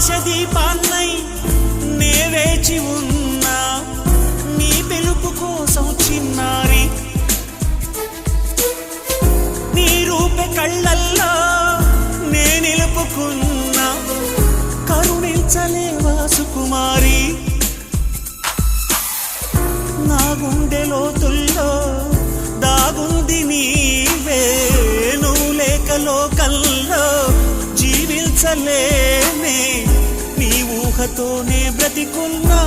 ఆశ దీపాన్నై నే వేచి ఉన్నా నీ పిలుపు కోసం చిన్నారి నీ రూపే కళ్ళల్లో నే నిలుపుకున్నా కరుణించలేవా సుకుమారి నా గుండె లోతుల్లో దాగుంది నీవే నువ్వు లేక లోకల్లో జీవించలేనే నీ ఊహతోనే బ్రతికున్నా